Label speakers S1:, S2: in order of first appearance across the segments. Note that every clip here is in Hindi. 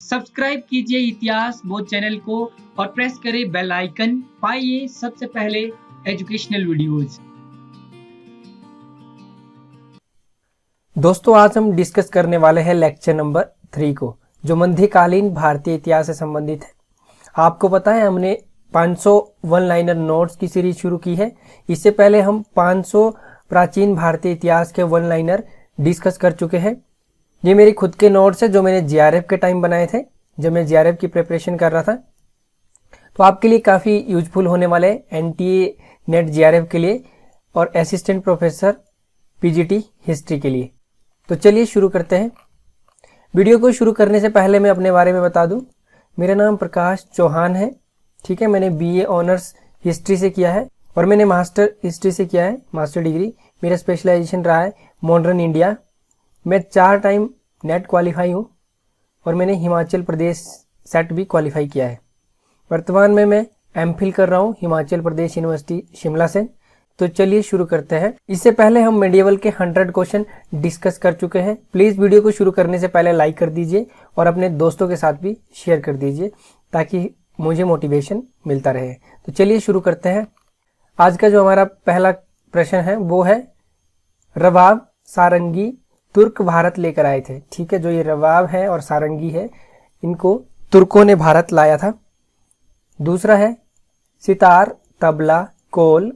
S1: सब्सक्राइब कीजिए इतिहास बोध चैनल को और प्रेस करें बेल आइकन। पाइए सबसे पहले एजुकेशनल वीडियोस।
S2: दोस्तों, आज हम डिस्कस करने वाले हैं लेक्चर नंबर 3 को, जो मध्यकालीन भारतीय इतिहास से संबंधित है। आपको पता है हमने 500 वन लाइनर नोट्स की सीरीज शुरू की है। इससे पहले हम 500 प्राचीन भारतीय इतिहास के वन लाइनर डिस्कस कर चुके हैं। ये मेरे खुद के नोट्स है जो मैंने जीआरएफ के टाइम बनाए थे, जब मैं जीआरएफ की प्रिपरेशन कर रहा था। तो आपके लिए काफ़ी यूजफुल होने वाले हैं एनटीए नेट जीआरएफ के लिए और असिस्टेंट प्रोफेसर पीजीटी हिस्ट्री के लिए। तो चलिए शुरू करते हैं। वीडियो को शुरू करने से पहले मैं अपने बारे में बता दूं। मेरा नाम प्रकाश चौहान है, ठीक है। मैंने बीए ऑनर्स हिस्ट्री से किया है और मैंने मास्टर हिस्ट्री से किया है, मास्टर डिग्री। मेरा स्पेशलाइजेशन रहा है मॉडर्न इंडिया। मैं 4 टाइम नेट क्वालिफाई हूँ और मैंने हिमाचल प्रदेश सेट भी क्वालिफाई किया है। वर्तमान में मैं एमफिल कर रहा हूँ हिमाचल प्रदेश यूनिवर्सिटी शिमला से। तो चलिए शुरू करते हैं। इससे पहले हम मेडिएवल के 100 क्वेश्चन डिस्कस कर चुके हैं। प्लीज़ वीडियो को शुरू करने से पहले लाइक कर दीजिए और अपने दोस्तों के साथ भी शेयर कर दीजिए ताकि मुझे मोटिवेशन मिलता रहे। तो चलिए शुरू करते हैं। आज का जो हमारा पहला प्रश्न है वो है, रवाब सारंगी तुर्क भारत लेकर आए थे, ठीक है। जो ये रवाब है और सारंगी है, इनको तुर्कों ने भारत लाया था। दूसरा है, सितार, तबला, कोल,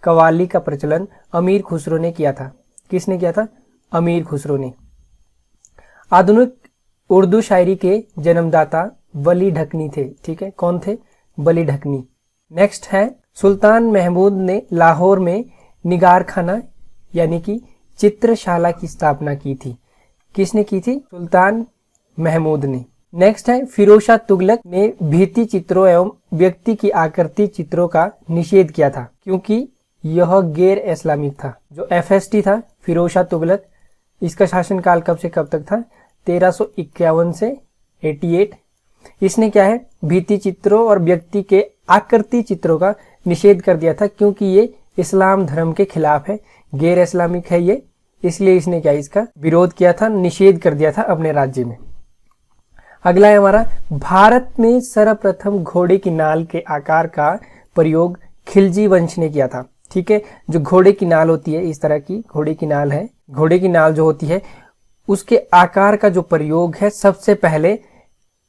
S2: कव्वाली का प्रचलन अमीर खुसरो ने किया था। किसने किया था? अमीर खुसरो ने। आधुनिक उर्दू शायरी के जन्मदाता वली ढकनी थे, ठीक है। कौन थे? वली ढकनी। नेक्स्ट है, सुल्तान महमूद ने लाहौर में निगार खाना यानी कि चित्रशाला की स्थापना की थी। किसने की थी? सुल्तान महमूद ने। नेक्स्ट है, फिरोज शाह तुगलक ने भित्ति चित्रों एवं व्यक्ति की आकृति चित्रों का निषेध किया था क्योंकि यह गैर इस्लामिक था। जो एफएसटी था फिरोज शाह तुगलक, इसका शासनकाल कब से कब तक था? 1351 से 88। इसने क्या है, भित्ति चित्रों और व्यक्ति के आकृति चित्रों का निषेध कर दिया था क्योंकि ये इस्लाम धर्म के खिलाफ है, गैर इस्लामिक है ये, इसलिए इसने क्या, इसका विरोध किया था, निषेध कर दिया था अपने राज्य में। अगला है हमारा, भारत में सर्वप्रथम घोड़े की नाल के आकार का प्रयोग खिलजी वंश ने किया था, ठीक है। जो घोड़े की नाल होती है, इस तरह की घोड़े की नाल है, घोड़े की नाल जो होती है उसके आकार का जो प्रयोग है सबसे पहले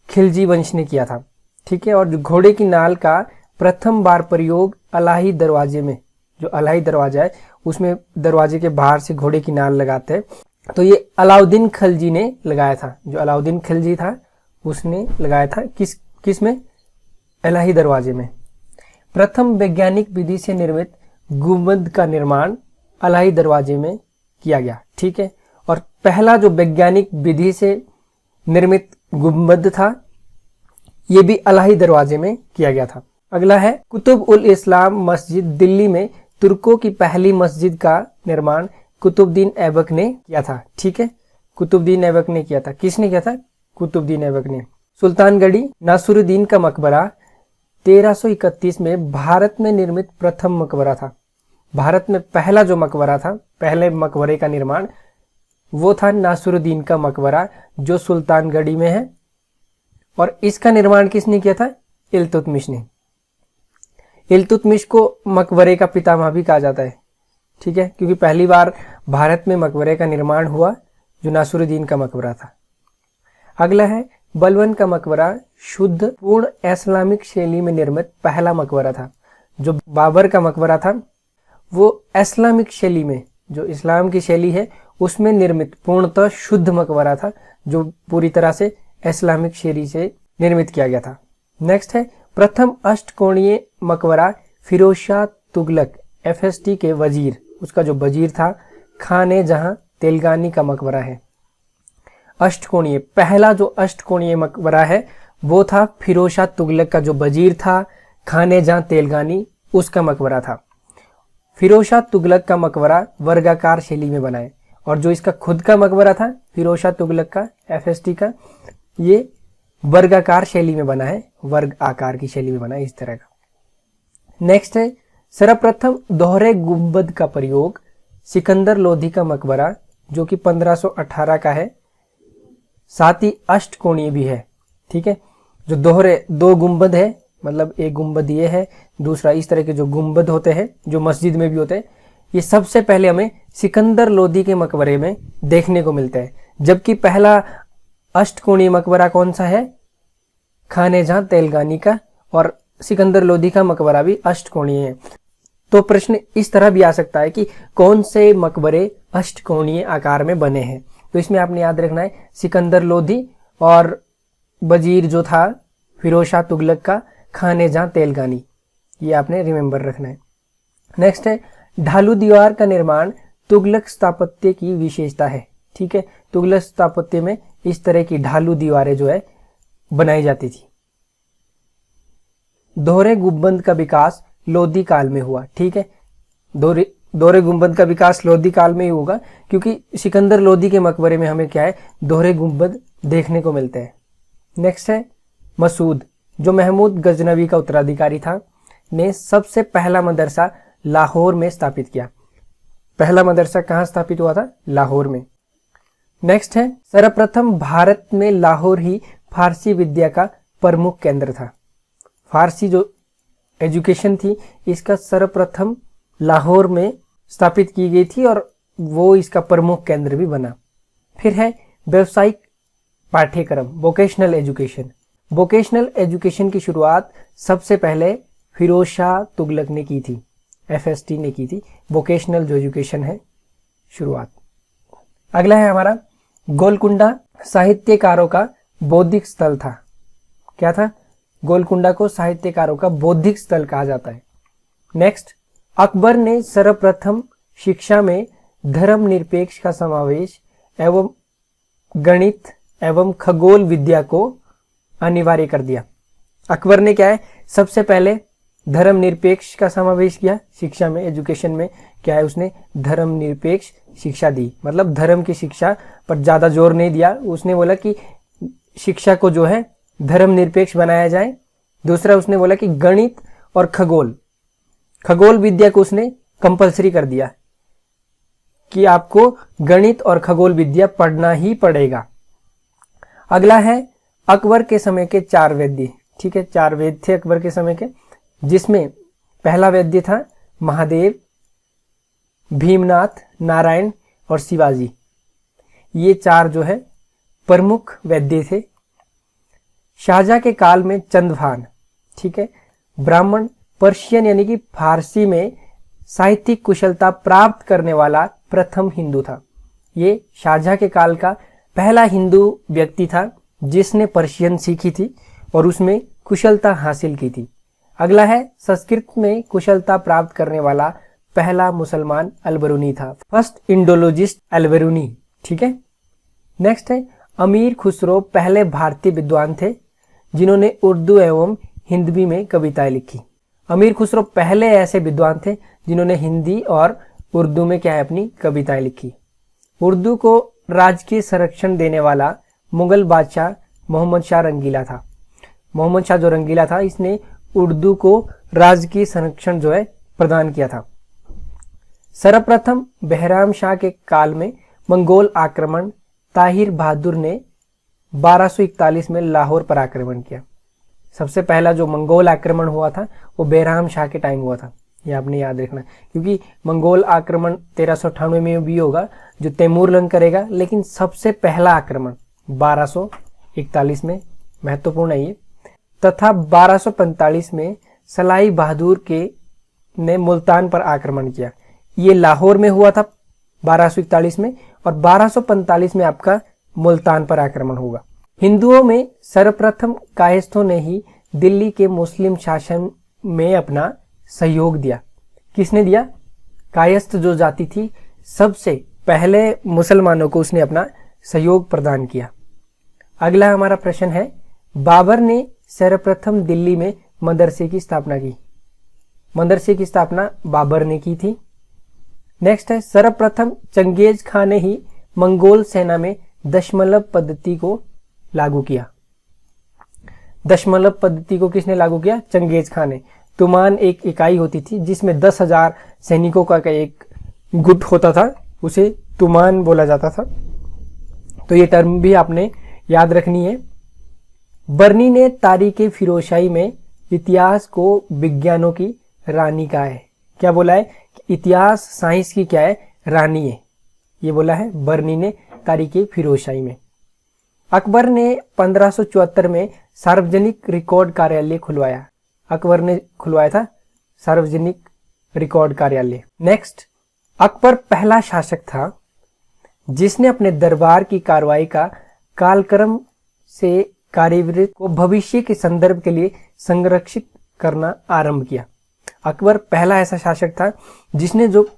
S2: खिलजी वंश ने किया था, ठीक है। और जो घोड़े की नाल का प्रथम बार प्रयोग अलाही दरवाजे में, जो अलाही दरवाजा है उसमें दरवाजे के बाहर से घोड़े की नाल लगाते हैं, तो ये अलाउद्दीन खिलजी ने लगाया था। जो अलाउद्दीन खिलजी था उसने लगाया था किस में? अलाही दरवाजे में। प्रथम वैज्ञानिक विधि से निर्मित गुंबद का निर्माण अलाही दरवाजे में किया गया, ठीक है। और पहला जो वैज्ञानिक विधि से निर्मित गुंबद था ये भी अलाही दरवाजे में किया गया था। अगला है, कुतुब उल इस्लाम मस्जिद दिल्ली में तुर्कों की पहली मस्जिद का निर्माण कुतुबुद्दीन ऐबक ने किया था, ठीक है। कुतुबुद्दीन ऐबक ने किया था। किसने किया था? कुतुबुद्दीन ऐबक ने। सुल्तानगढ़ी नासुरुद्दीन का मकबरा 1331 में भारत में निर्मित प्रथम मकबरा था। भारत में पहला जो मकबरा था, पहले मकबरे का निर्माण, वो था नासुरुद्दीन का मकबरा जो सुल्तानगढ़ी में है। और इसका निर्माण किसने किया था? इल्तुतमिश ने। इल्तुतमिश को मकबरे का पितामह भी कहा जाता है, ठीक है, क्योंकि पहली बार भारत में मकबरे का निर्माण हुआ जो नासुरुद्दीन का मकबरा था। अगला है, बलबन का मकबरा शुद्ध पूर्ण इस्लामिक शैली में निर्मित पहला मकबरा था। जो बाबर का मकबरा था वो इस्लामिक शैली में, जो इस्लाम की शैली है उसमें निर्मित पूर्णतः शुद्ध मकबरा था जो पूरी तरह से इस्लामिक शैली से निर्मित किया गया था। नेक्स्ट है, प्रथम अष्टकोणीय मकबरा फिरोज शाह तुगलक एफएसटी के वजीर, उसका जो वजीर था खाने जहां तेलगानी का मकबरा है। अष्टकोणीय, पहला जो अष्टकोणीय मकबरा है वो था फिरोज शाह तुगलक का जो वजीर था खाने जहां तेलगानी, उसका मकबरा था। फिरोज शाह तुगलक का मकबरा वर्गाकार शैली में बना है और जो इसका खुद का मकबरा था फिरोज शाह तुगलक का एफएसटी का, ये वर्गाकार शैली में बना है, वर्ग आकार की शैली में बना है, इस तरह का। नेक्स्ट है, सर्वप्रथम दोहरे गुंबद का प्रयोग सिकंदर लोधी का मकबरा जो कि 1518 का है, साथ ही अष्टकोणीय भी है, ठीक है। जो दोहरे दो गुंबद है, मतलब एक गुंबद ये है, दूसरा इस तरह के जो गुंबद होते हैं जो मस्जिद में भी होते हैं, ये सबसे पहले हमें सिकंदर लोदी के मकबरे में देखने को मिलता है। जबकि पहला अष्टकोणीय मकबरा कौन सा है? खाने जहां तेलगानी का, और सिकंदर लोदी का मकबरा भी अष्टकोणीय है। तो प्रश्न इस तरह भी आ सकता है कि कौन से मकबरे अष्टकोणीय आकार में बने हैं। तो इसमें आपने याद रखना है सिकंदर लोदी और वजीर जो था फिरोज शाह तुगलक का खाने जहां तेलगानी, ये आपने रिमेंबर रखना है। नेक्स्ट है ढालू दीवार का निर्माण तुगलक स्थापत्य की विशेषता है। ठीक है, तुगलक स्थापत्य में इस तरह की ढालू दीवारें जो है बनाई जाती थी। दोहरे गुंबद का विकास लोदी काल में हुआ। ठीक है, दोहरे गुंबद का विकास लोदी काल में ही होगा, क्योंकि सिकंदर लोदी के मकबरे में हमें क्या है, दोहरे गुंबद देखने को मिलते हैं। नेक्स्ट है मसूद, जो महमूद गजनवी का उत्तराधिकारी था, ने सबसे पहला मदरसा लाहौर में स्थापित किया। पहला मदरसा कहाँ स्थापित हुआ था? लाहौर में। नेक्स्ट है सर्वप्रथम भारत में लाहौर ही फारसी विद्या का प्रमुख केंद्र था। फारसी जो एजुकेशन थी इसका सर्वप्रथम लाहौर में स्थापित की गई थी और वो इसका प्रमुख केंद्र भी बना। फिर है व्यवसायिक पाठ्यक्रम, वोकेशनल एजुकेशन। वोकेशनल एजुकेशन की शुरुआत सबसे पहले फिरोज शाह तुगलक ने की थी, FST ने की थी, वोकेशनल जो एजुकेशन है शुरुआत। अगला है हमारा गोलकुंडा साहित्यकारों का बौद्धिक स्थल था। क्या था? गोलकुंडा को साहित्यकारों का बौद्धिक स्थल कहा जाता है। नेक्स्ट, अकबर ने सर्वप्रथम शिक्षा में धर्मनिरपेक्ष का समावेश एवं गणित एवं खगोल विद्या को अनिवार्य कर दिया। अकबर ने क्या है, सबसे पहले धर्मनिरपेक्ष का समावेश किया शिक्षा में, एजुकेशन में क्या है, उसने धर्मनिरपेक्ष शिक्षा दी, मतलब धर्म की शिक्षा पर ज्यादा जोर नहीं दिया। उसने बोला कि शिक्षा को जो है धर्मनिरपेक्ष बनाया जाए। दूसरा उसने बोला कि गणित और खगोल विद्या को उसने कंपलसरी कर दिया कि आपको गणित और खगोल विद्या पढ़ना ही पड़ेगा। अगला है अकबर के समय के 4 वैद्य। ठीक है, 4 वेद थे अकबर के समय के, जिसमें पहला वैद्य था महादेव, भीमनाथ, नारायण और शिवाजी। ये 4 जो है प्रमुख वैद्य थे। शाहजहां के काल में चंदभान, ठीक है, ब्राह्मण पर्शियन यानी कि फारसी में साहित्यिक कुशलता प्राप्त करने वाला प्रथम हिंदू था। ये शाहजहां के काल का पहला हिंदू व्यक्ति था जिसने पर्शियन सीखी थी और उसमें कुशलता हासिल की थी। अगला है संस्कृत में कुशलता प्राप्त करने वाला पहला मुसलमान अलबरूनी था, फर्स्ट इंडोलॉजिस्ट अलबरूनी। ठीक है, नेक्स्ट है अमीर खुसरो पहले भारतीय विद्वान थे जिन्होंने उर्दू एवं हिंदी में कविताएं लिखी। अमीर खुसरो पहले ऐसे विद्वान थे जिन्होंने हिंदी और उर्दू में क्या है अपनी कविताएं लिखी। उर्दू को राजकीय संरक्षण देने वाला मुगल बादशाह मोहम्मद शाह रंगीला था। मोहम्मद शाह जो रंगीला था, इसने उर्दू को राजकीय संरक्षण जो है प्रदान किया था। सर्वप्रथम बहराम शाह के काल में मंगोल आक्रमण ताहिर बहादुर ने 1241 में लाहौर पर आक्रमण किया। सबसे पहला जो मंगोल आक्रमण हुआ था वो बहराम शाह के टाइम हुआ था, ये आपने याद रखना, क्योंकि मंगोल आक्रमण 1398 में भी होगा जो तैमूर लंग करेगा, लेकिन सबसे पहला आक्रमण 1241 में, महत्वपूर्ण है ये। तथा 1245 में सलाई बहादुर के ने मुल्तान पर आक्रमण किया। ये लाहौर में हुआ था 1241 में, और 1245 में आपका मुल्तान पर आक्रमण होगा। हिंदुओं में सर्वप्रथम कायस्थों ने ही दिल्ली के मुस्लिम शासन में अपना सहयोग दिया। किसने दिया? कायस्थ जो जाति थी, सबसे पहले मुसलमानों को उसने अपना सहयोग प्रदान किया। अगला हमारा प्रश्न है, बाबर ने सर्वप्रथम दिल्ली में मदरसे की स्थापना की। मदरसे की स्थापना बाबर ने की थी। नेक्स्ट है सर्वप्रथम चंगेज खान ने ही मंगोल सेना में दशमलव पद्धति को लागू किया। दशमलव पद्धति को किसने लागू किया? चंगेज खान ने। तुमान एक इकाई होती थी जिसमें 10,000 सैनिकों का एक गुट होता था, उसे तुमान बोला जाता था। तो ये टर्म भी आपने याद रखनी है। बर्नी ने तारीख फिरोशाही में इतिहास को विज्ञानों की रानी कहा है। क्या बोला है? इतिहास साइंस की क्या है? रानी है, ये बोला है बर्नी ने तारीख फिरोशाही में। अकबर ने 1574 में सार्वजनिक रिकॉर्ड कार्यालय खुलवाया। अकबर ने खुलवाया था सार्वजनिक रिकॉर्ड कार्यालय। नेक्स्ट, अकबर पहला शासक था जिसने अपने दरबार की कार्रवाई का कालक्रम से कार्यवृत्ति को भविष्य के संदर्भ के लिए संरक्षित करना आरंभ किया। अकबर पहला ऐसा शासक था जिसने जो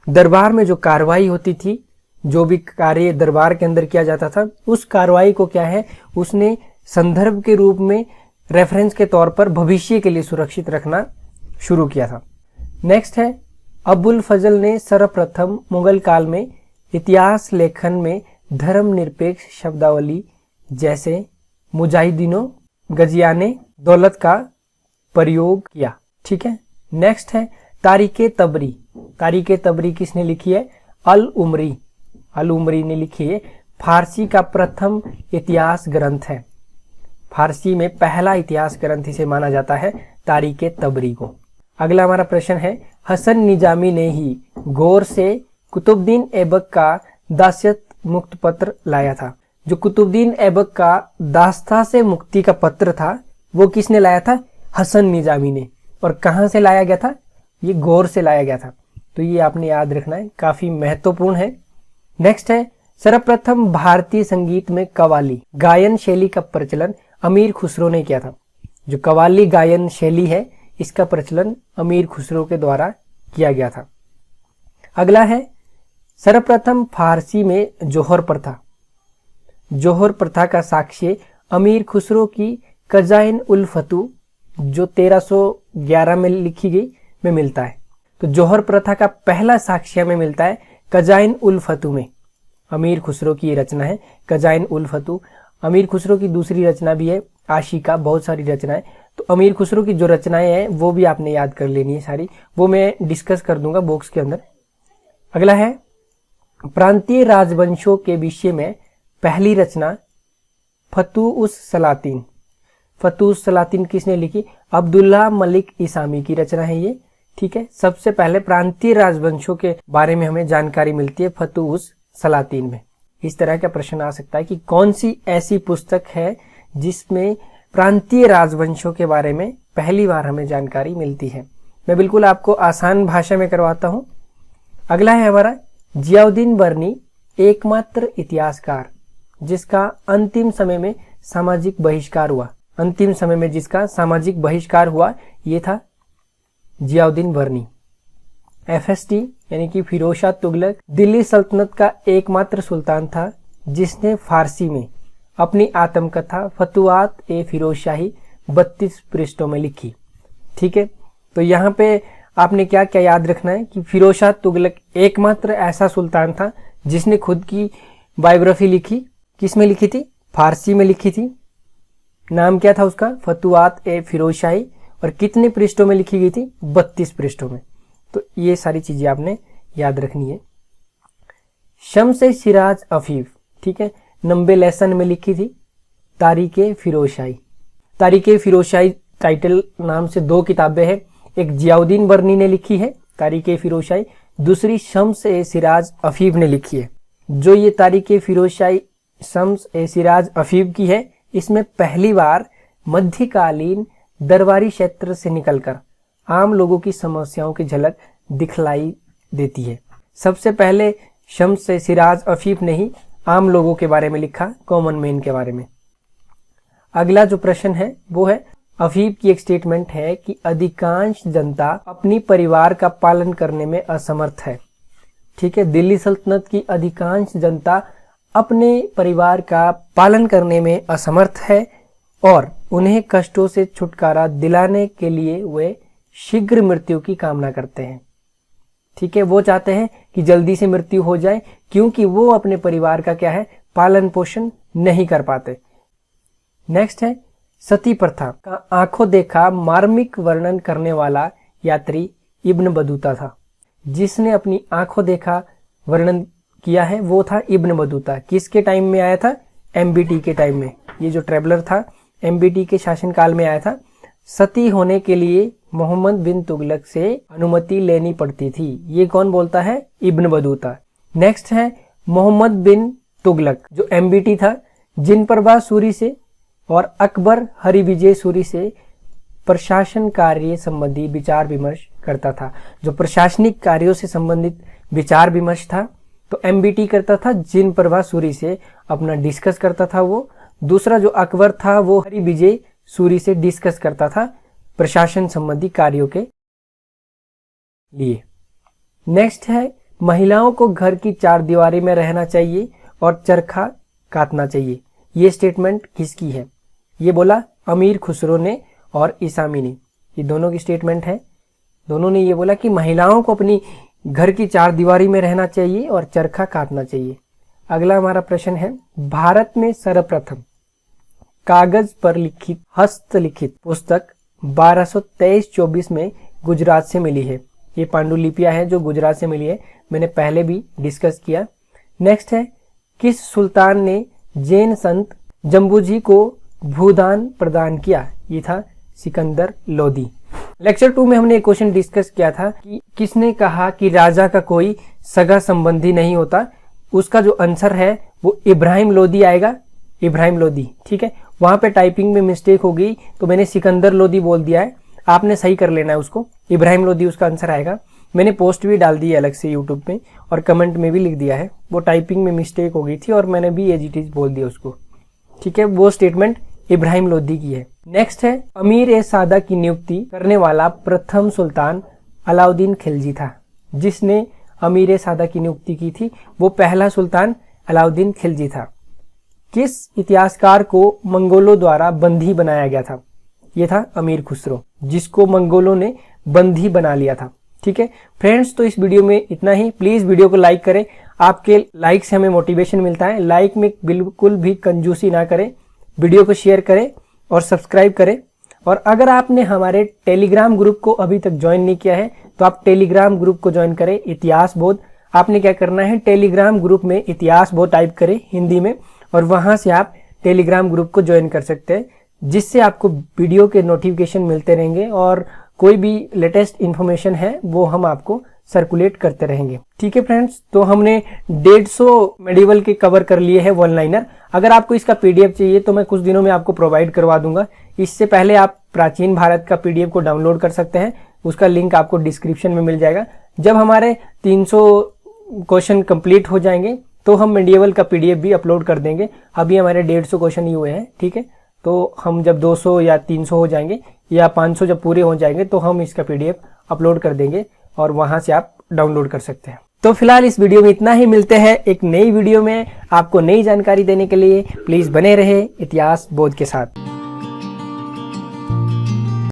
S2: दरबार में जो कार्रवाई होती थी, जो भी कार्य दरबार के अंदर किया जाता था, उस कार्रवाई को क्या है, उसने संदर्भ के रूप में, रेफरेंस के तौर पर भविष्य के लिए सुरक्षित रखना शुरू किया था। नेक्स्ट है, अबुल फजल ने सर्वप्रथम मुगल काल में इतिहास लेखन में धर्मनिरपेक्ष शब्दावली जैसे मुजाहिदीनों, गजियाने, दौलत का प्रयोग किया। ठीक है। नेक्स्ट है तारीख तबरी। तारीख तबरी किसने लिखी है? अल उमरी। अल उमरी ने लिखी है। फारसी का प्रथम इतिहास ग्रंथ है। फारसी में पहला इतिहास ग्रंथ इसे माना जाता है तारीख तबरी को। अगला हमारा प्रश्न है, हसन निजामी ने ही गौर से कुतुबुद्दीन ऐबक का दास्यत मुक्त पत्र लाया था। जो कुतुबुद्दीन ऐबक का दास्ता से मुक्ति का पत्र था, वो किसने लाया था? हसन निजामी ने। और कहां से लाया गया था? ये गौर से लाया गया था। तो ये आपने याद रखना है, काफी महत्वपूर्ण है। नेक्स्ट है, सर्वप्रथम भारतीय संगीत में कव्वाली गायन शैली का प्रचलन अमीर खुसरो ने किया था। जो कव्वाली गायन शैली है, इसका प्रचलन अमीर खुसरो के द्वारा किया गया था। अगला है, सर्वप्रथम फारसी में जोहर प्रथा। जोहर प्रथा का साक्ष्य अमीर खुसरो की कजाइन उल फतू जो 1311 में लिखी गई में मिलता है। तो जोहर प्रथा का पहला साक्ष्य में मिलता है कजाइन उल फतू में। अमीर खुसरो की ये रचना है कजाइन उल फतू। अमीर खुसरो की दूसरी रचना भी है आशिका, बहुत सारी रचनाएं। तो अमीर खुसरो की जो रचनाएं हैं वो भी आपने याद कर लेनी है सारी, वो मैं डिस्कस कर दूंगा बॉक्स के अंदर। अगला है, प्रांतीय राजवंशों के विषय में पहली रचना फतूउस सलातीन। फतूउस सलातीन किसने लिखी? अब्दुल्ला मलिक इसामी की रचना है ये। ठीक है। सबसे पहले प्रांतीय राजवंशों के बारे में हमें जानकारी मिलती है फतूउस सलातीन में। इस तरह का प्रश्न आ सकता है कि कौन सी ऐसी पुस्तक है जिसमें प्रांतीय राजवंशों के बारे में पहली बार हमें जानकारी मिलती है। मैं बिल्कुल आपको आसान भाषा में करवाता हूं। अगला है हमारा, जियाउद्दीन बर्नी एकमात्र इतिहासकार जिसका अंतिम समय में सामाजिक बहिष्कार हुआ। अंतिम समय में जिसका सामाजिक बहिष्कार हुआ ये था जियाउद्दीन बर्नी। FST यानी कि फिरोज शाह तुगलक दिल्ली सल्तनत का एकमात्र सुल्तान था जिसने फारसी में अपनी आत्मकथा फतुआत ए फिरोज शाही 32 पृष्ठों में लिखी। ठीक है। तो यहाँ पे आपने क्या क्या याद रखना है कि फिरोज शाह तुगलक एकमात्र ऐसा सुल्तान था जिसने खुद की बायोग्राफी लिखी। किस में लिखी थी? फारसी में लिखी थी। नाम क्या था उसका? फतुआत ए फिरोज शाही। और कितने पृष्ठों में लिखी गई थी? 32 पृष्ठों में। तो ये सारी चीजें आपने याद रखनी है। शम्स ए सिराज अफीफ, ठीक है, 90 लेसन में लिखी थी तारीख फिरोज शाही। तारीख फिरोज शाही टाइटल नाम से 2 किताबें हैं। एक जियाउद्दीन बर्नी ने लिखी है तारीख फिरोज शाही, दूसरी शम्स ए सिराज अफीफ ने लिखी है। जो ये तारीख फिरोज शाही शम्स ए सिराज अफीफ की है, इसमें पहली बार मध्यकालीन दरबारी क्षेत्र से निकलकर आम लोगों की समस्याओं की झलक दिखलाई देती है। सबसे पहले शम्स ए सिराज अफीफ ने ही आम लोगों के बारे में लिखा, कॉमन मैन के बारे में। अगला जो प्रश्न है वो है, अफीफ की एक स्टेटमेंट है कि अधिकांश जनता अपनी परिवार का पालन करने में असमर्थ है। ठीक है। दिल्ली सल्तनत की अधिकांश जनता अपने परिवार का पालन करने में असमर्थ है और उन्हें कष्टों से छुटकारा दिलाने के लिए वे शीघ्र मृत्यु की कामना करते हैं। ठीक है। वो चाहते हैं कि जल्दी से मृत्यु हो जाए क्योंकि वो अपने परिवार का क्या है, पालन पोषण नहीं कर पाते। नेक्स्ट है, सती प्रथा का आंखों देखा मार्मिक वर्णन करने वाला यात्री इब्न बतूता था। जिसने अपनी आंखों देखा वर्णन किया है वो था इब्न बतूता। किसके टाइम में आया था? MBT के टाइम में। ये जो ट्रेवलर था एमबीटी के शासनकाल में आया था। सती होने के लिए मोहम्मद बिन तुगलक से अनुमति लेनी पड़ती थी। ये कौन बोलता है? Ibn Battuta. नेक्स्ट है मोहम्मद बिन तुगलक जो एमबीटी था, जिन प्रभा सूरी से और अकबर हरिविजय सूरी से प्रशासन कार्य संबंधी विचार विमर्श करता था। जो प्रशासनिक कार्यों से संबंधित विचार विमर्श था तो एमबीटी करता था, जिन प्रभा सूरी से अपना डिस्कस करता था वो। दूसरा जो अकबर था वो हरिविजय सूरी से डिस्कस करता था प्रशासन संबंधी कार्यों के लिए। नेक्स्ट है महिलाओं को घर की चार दीवारी में रहना चाहिए और चरखा काटना चाहिए। ये स्टेटमेंट किसकी है? ये बोला अमीर खुसरो ने और ईसामी ने। ये दोनों की स्टेटमेंट है। दोनों ने ये बोला कि महिलाओं को अपनी घर की चार दीवारी में रहना चाहिए और चरखा काटना चाहिए। अगला हमारा प्रश्न है, भारत में सर्वप्रथम कागज पर लिखित हस्तलिखित पुस्तक 1223-24 में गुजरात से मिली है। ये पांडुलिपियां हैं जो गुजरात से मिली है, मैंने पहले भी डिस्कस किया। नेक्स्ट है, किस सुल्तान ने जैन संत जम्बूजी को भूदान प्रदान किया? ये था सिकंदर लोदी। लेक्चर 2 में हमने एक क्वेश्चन डिस्कस किया था कि किसने कहा कि राजा का कोई सगा संबंधी नहीं होता। उसका जो आंसर है वो इब्राहिम लोदी आएगा। इब्राहिम लोदी, ठीक है। वहां पे टाइपिंग में मिस्टेक हो गई तो मैंने सिकंदर लोदी बोल दिया है, आपने सही कर लेना है उसको। इब्राहिम लोदी उसका आंसर आएगा। मैंने पोस्ट भी डाल दी है अलग से यूट्यूब पे और कमेंट में भी लिख दिया है। वो टाइपिंग में मिस्टेक हो गई थी और मैंने भी एज इट इज बोल दिया उसको, ठीक है। वो स्टेटमेंट इब्राहिम लोदी की है। नेक्स्ट है, अमीर ए सादा की नियुक्ति करने वाला प्रथम सुल्तान अलाउद्दीन खिलजी था। जिसने अमीर ए सादा की नियुक्ति की थी वो पहला सुल्तान अलाउद्दीन खिलजी था। किस इतिहासकार को मंगोलों द्वारा बंदी बनाया गया था? ये था अमीर खुसरो, जिसको मंगोलों ने बंदी बना लिया था, ठीक है। फ्रेंड्स, तो इस वीडियो में इतना ही। प्लीज वीडियो को लाइक करें, आपके लाइक से हमें मोटिवेशन मिलता है। लाइक में बिल्कुल भी कंजूसी ना करें, वीडियो को शेयर करें और सब्सक्राइब करें। और अगर आपने हमारे टेलीग्राम ग्रुप को अभी तक ज्वाइन नहीं किया है तो आप टेलीग्राम ग्रुप को ज्वाइन करें, इतिहास बोध। आपने क्या करना है, टेलीग्राम ग्रुप में इतिहास बोध टाइप करें हिंदी में और वहां से आप टेलीग्राम ग्रुप को ज्वाइन कर सकते हैं, जिससे आपको वीडियो के नोटिफिकेशन मिलते रहेंगे और कोई भी लेटेस्ट इंफॉर्मेशन है वो हम आपको सर्कुलेट करते रहेंगे, ठीक है फ्रेंड्स। तो हमने 150 मेडिवल के कवर कर लिए हैं वन लाइनर। अगर आपको इसका पीडीएफ चाहिए तो मैं कुछ दिनों में आपको प्रोवाइड करवा दूंगा। इससे पहले आप प्राचीन भारत का पीडीएफ को डाउनलोड कर सकते हैं, उसका लिंक आपको डिस्क्रिप्शन में मिल जाएगा। जब हमारे 300 क्वेश्चन कंप्लीट हो जाएंगे तो हम मेडिवल का पीडीएफ भी अपलोड कर देंगे। अभी हमारे 150 क्वेश्चन ही हुए हैं, ठीक है। तो हम जब 200 या 300 हो जाएंगे या 500 जब पूरे हो जाएंगे तो हम इसका पीडीएफ अपलोड कर देंगे और वहां से आप डाउनलोड कर सकते हैं। तो फिलहाल इस वीडियो में इतना ही। मिलते हैं एक नई वीडियो में आपको नई जानकारी देने के लिए। प्लीज बने रहे इतिहास बोध के साथ।